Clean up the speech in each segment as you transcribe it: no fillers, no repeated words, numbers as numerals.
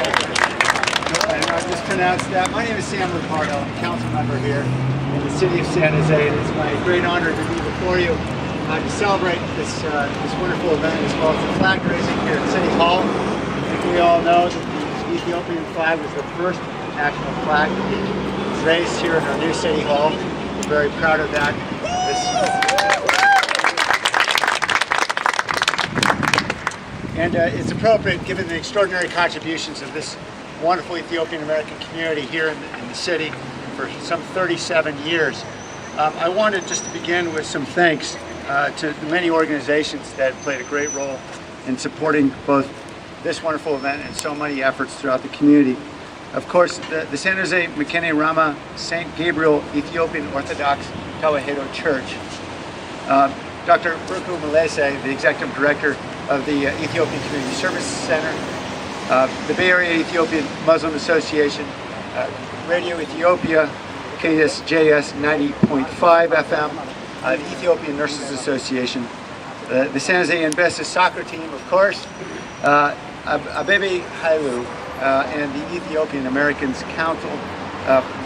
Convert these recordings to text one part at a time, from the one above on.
I mispronounced that. My name is Sam Ricardo. I'm a council member here in the city of San Jose, and it's my great honor to be before you to celebrate this wonderful event as well as the flag raising here at City Hall. I think we all know that the Ethiopian flag was the first national flag to be raised here in our new City Hall. We're very proud of that. It's appropriate given the extraordinary contributions of this wonderful Ethiopian American community here in the city for some 37 years. I wanted just to begin with some thanks to the many organizations that played a great role in supporting both this wonderful event and so many efforts throughout the community. Of course, the San Jose Mekene Rama St. Gabriel Ethiopian Orthodox Tewahedo Church. Dr. Burku Malese, the Executive Director of the Ethiopian Community Service Center, the Bay Area Ethiopian Muslim Association, Radio Ethiopia, KSJS 90.5 FM, the Ethiopian Nurses Association, the San Jose Investa soccer team, of course, Abebe Hailu, and the Ethiopian Americans Council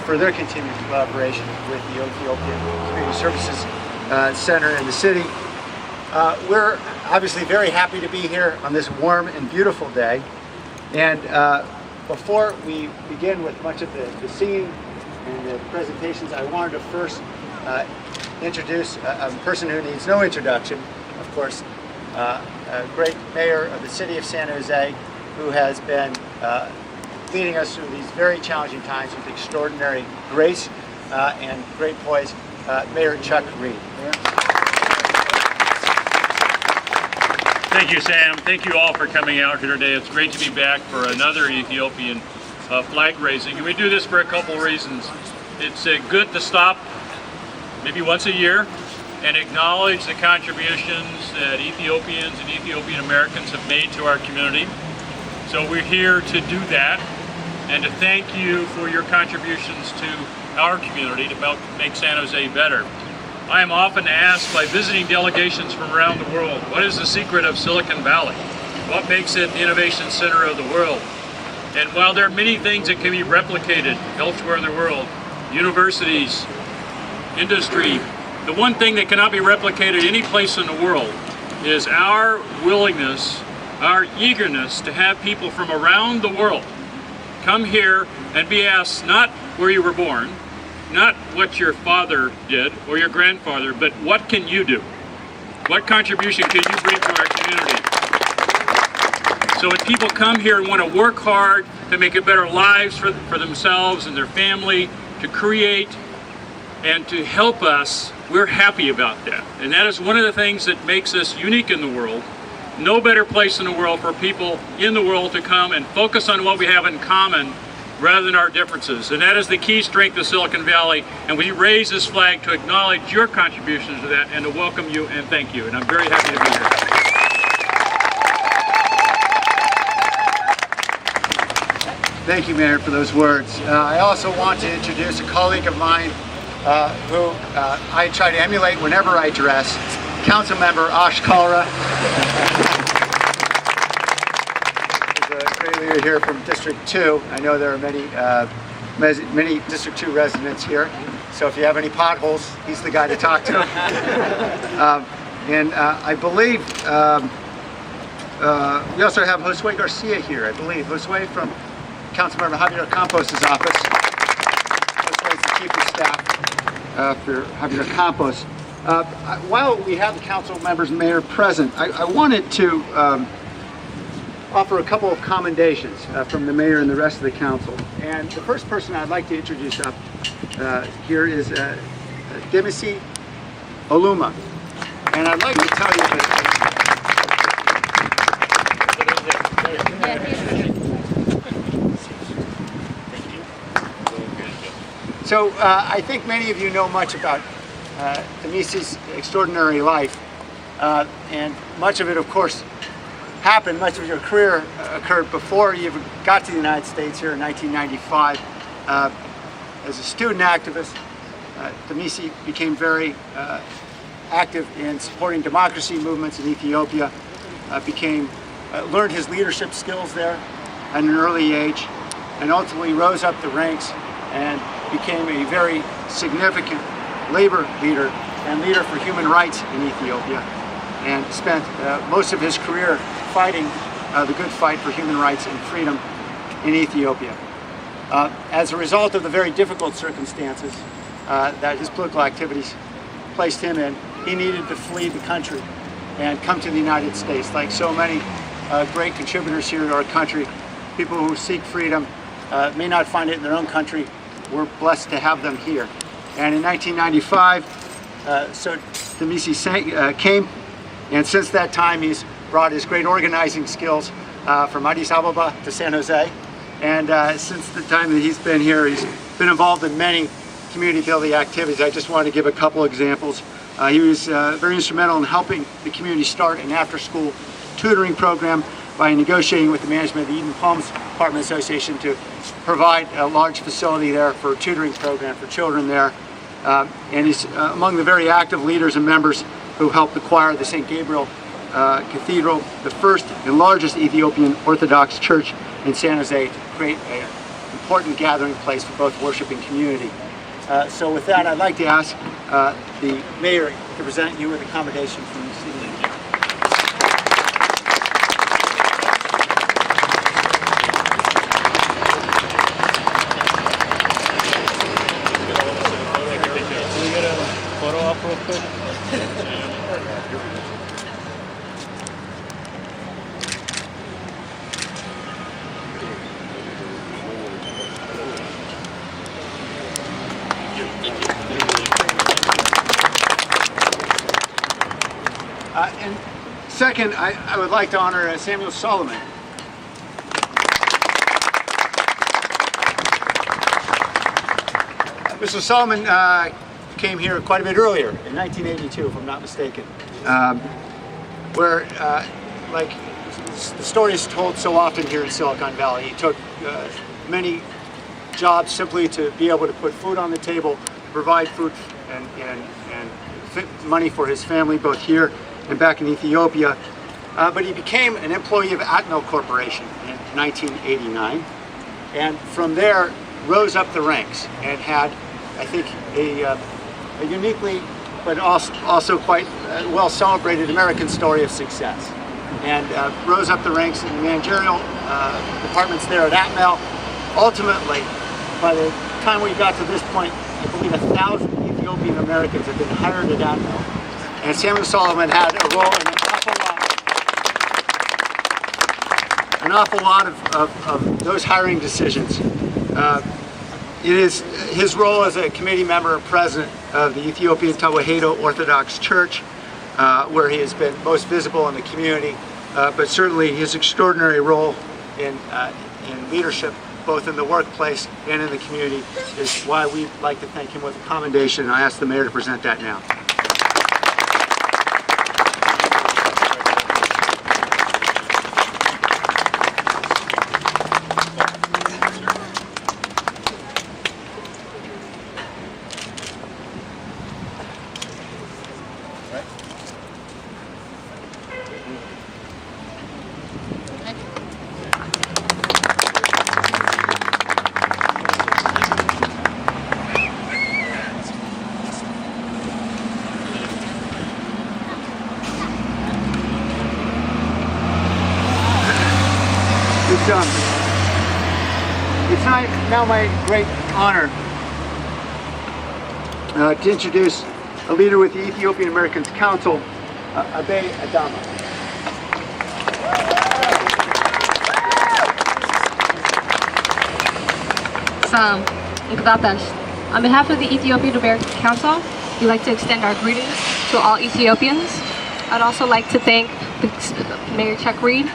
for their continued collaboration with the Ethiopian Community Services Center in the city. We're obviously very happy to be here on this warm and beautiful day. And before we begin with much of the singing and the presentations, I wanted to first introduce a person who needs no introduction, of course, a great mayor of the city of San Jose, who has been leading us through these very challenging times with extraordinary grace and great poise, Mayor Chuck Reed. Thank you, Sam. Thank you all for coming out here today. It's great to be back for another Ethiopian flag raising. And we do this for a couple of reasons. It's good to stop maybe once a year and acknowledge the contributions that Ethiopians and Ethiopian Americans have made to our community. So we're here to do that and to thank you for your contributions to our community to help make San Jose better. I am often asked by visiting delegations from around the world, what is the secret of Silicon Valley? What makes it the innovation center of the world? And while there are many things that can be replicated elsewhere in the world, universities, industry, the one thing that cannot be replicated any place in the world is our willingness, our eagerness to have people from around the world come here and be asked not where you were born, not what your father did or your grandfather, but what can you do? What contribution can you bring to our community? So when people come here and want to work hard to make a better lives for themselves and their family, to create and to help us, we're happy about that. And that is one of the things that makes us unique in the world. No better place in the world for people in the world to come and focus on what we have in common rather than our differences. And that is the key strength of Silicon Valley. And we raise this flag to acknowledge your contributions to that and to welcome you and thank you. And I'm very happy to be here. Thank you, Mayor, for those words. I also want to introduce a colleague of mine who I try to emulate whenever I dress, Councilmember Ash Kalra. We're here from District 2. I know there are many District 2 residents here, so if you have any potholes, he's the guy to talk to. I believe we also have Josue Garcia here, I believe. Josue from Councilmember Javier Campos' office. Josue is the Chief of Staff for Javier Campos. While we have the council members and mayor present, I wanted to offer a couple of commendations from the mayor and the rest of the council. And the first person I'd like to introduce up here is Demisi Oluma. And I'd like to tell you that so I think many of you know much about Demisi's extraordinary life. And much of it, of course, happened, much of your career occurred before you even got to the United States here in 1995. As a student activist, Demisi became very active in supporting democracy movements in Ethiopia, learned his leadership skills there, at an early age, and ultimately rose up the ranks and became a very significant labor leader and leader for human rights in Ethiopia, and spent most of his career fighting the good fight for human rights and freedom in Ethiopia. As a result of the very difficult circumstances that his political activities placed him in, he needed to flee the country and come to the United States. Like so many great contributors here to our country, people who seek freedom may not find it in their own country. We're blessed to have them here. And in 1995, so Demisi came, and since that time he's brought his great organizing skills from Addis Ababa to San Jose. And since the time that he's been here, he's been involved in many community building activities. I just want to give a couple examples. He was very instrumental in helping the community start an after-school tutoring program by negotiating with the management of the Eden Palms Apartment Association to provide a large facility there for a tutoring program for children there. And he's among the very active leaders and members who helped acquire the St. Gabriel Cathedral, the first and largest Ethiopian Orthodox church in San Jose, to create an important gathering place for both worship and community. So with that, I'd like to ask the mayor to present you with a commendation from the city. And second, I would like to honor Samuel Solomon. Mr. Solomon came here quite a bit earlier, in 1982, if I'm not mistaken, where, like the story is told so often here in Silicon Valley, he took many jobs simply to be able to put food on the table, provide food and money for his family, both here and back in Ethiopia. But he became an employee of Atmel Corporation in 1989, and from there rose up the ranks and had, I think, a uniquely but also quite well celebrated American story of success, and rose up the ranks in the managerial departments there at Atmel. Ultimately, by the time we got to this point, I believe 1,000 Ethiopian Americans have been hired at Atmel. And Samuel Solomon had a role in an awful lot of those hiring decisions. It is his role as a committee member and president of the Ethiopian Tewahedo Orthodox Church, where he has been most visible in the community, but certainly his extraordinary role in leadership, both in the workplace and in the community, is why we'd like to thank him with a commendation, and I ask the mayor to present that now. It's now my great honor to introduce a leader with the Ethiopian Americans Council, Abe Adama. On behalf of the Ethiopian American Council, we'd like to extend our greetings to all Ethiopians. I'd also like to thank Mayor Chuck Reed,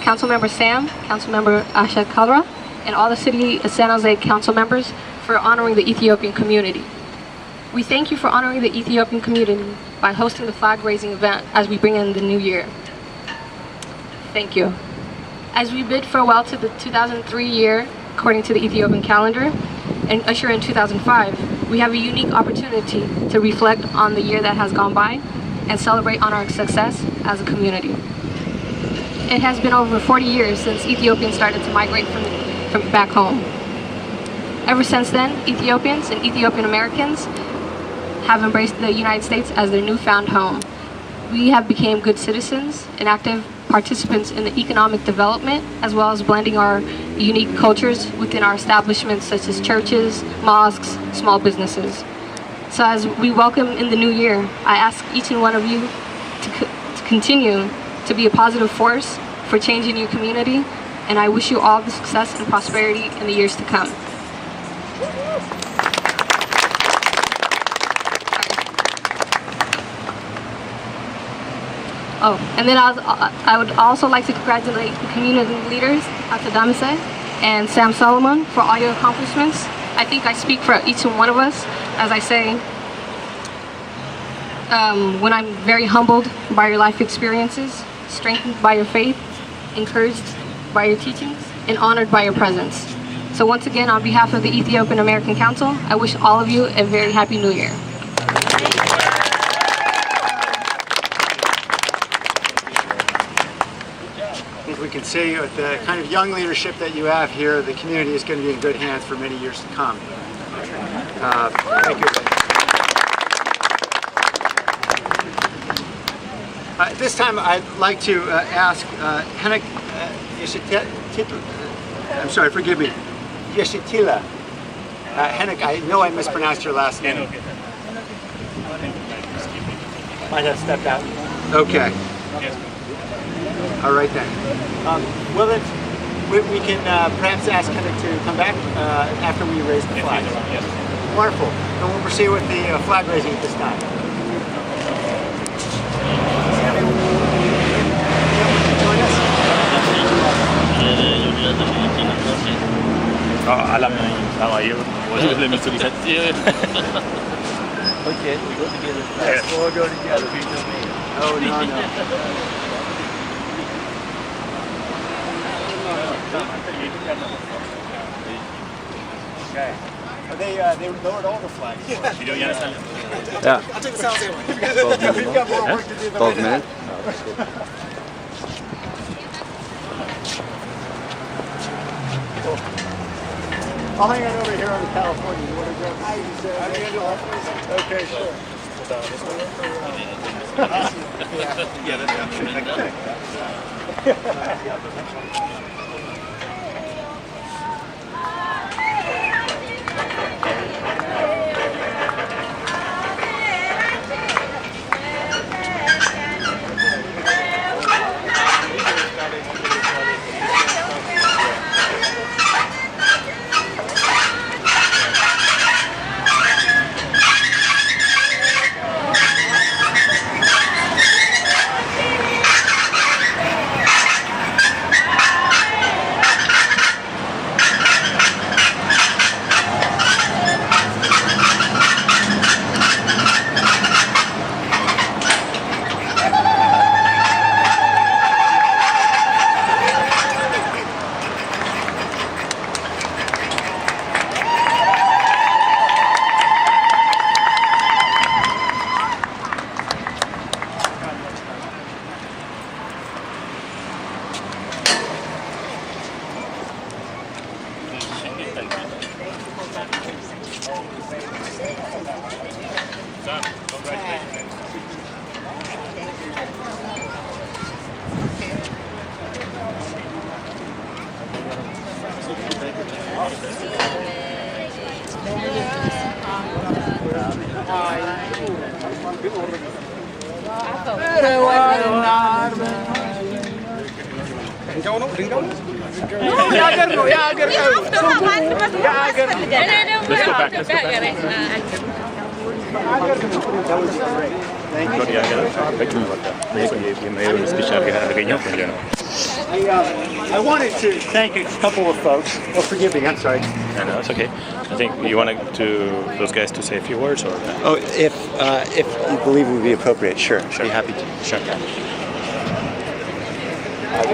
Councilmember Sam, Councilmember Asha Kalra, and all the City of San Jose council members for honoring the Ethiopian community. We thank you for honoring the Ethiopian community by hosting the flag-raising event as we bring in the new year. Thank you. As we bid farewell to the 2003 year, according to the Ethiopian calendar, and usher in 2005, we have a unique opportunity to reflect on the year that has gone by and celebrate on our success as a community. it has been over 40 years since Ethiopians started to migrate from back home. Ever since then, Ethiopians and Ethiopian Americans have embraced the United States as their newfound home. We have become good citizens and active participants in the economic development, as well as blending our unique cultures within our establishments such as churches, mosques, small businesses. So as we welcome in the new year, I ask each and one of you to continue to be a positive force for changing your community, and I wish you all the success and prosperity in the years to come. Oh, and then I would also like to congratulate the community leaders, Damise and Sam Solomon, for all your accomplishments. I think I speak for each and one of us as I say, when I'm very humbled by your life experiences, strengthened by your faith, encouraged by your teachings, and honored by your presence. So once again, on behalf of the Ethiopian American Council, I wish all of you a very happy new year. I think we can say with the kind of young leadership that you have here, the community is going to be in good hands for many years to come. Thank you. This time I'd like to ask Henrik, I'm sorry, forgive me, Yeshitila. Henrik, I know I mispronounced your last name. Might have stepped out. Okay. All right then. Well, then we can perhaps ask Henrik to come back after we raise the flag. Yes. Wonderful. And we'll proceed with the flag raising at this time. Join us. Alam how are you? Let me see. Okay, we go together. Yes, we'll go together. Oh, no. Okay. They lowered all the flags. Yeah. I'll take the sound anyway. We've got more work to do than 12 minutes. I'll hang on over here on the California. You want to grab the Okay, sure. Yeah, that's I wanted to thank a couple of folks. Oh, forgive me. I'm sorry. No, it's okay. I think you wanted those guys to say a few words, or Oh, if you believe it would be appropriate, sure. Be happy to. sure. At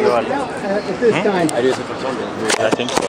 this time. I think so.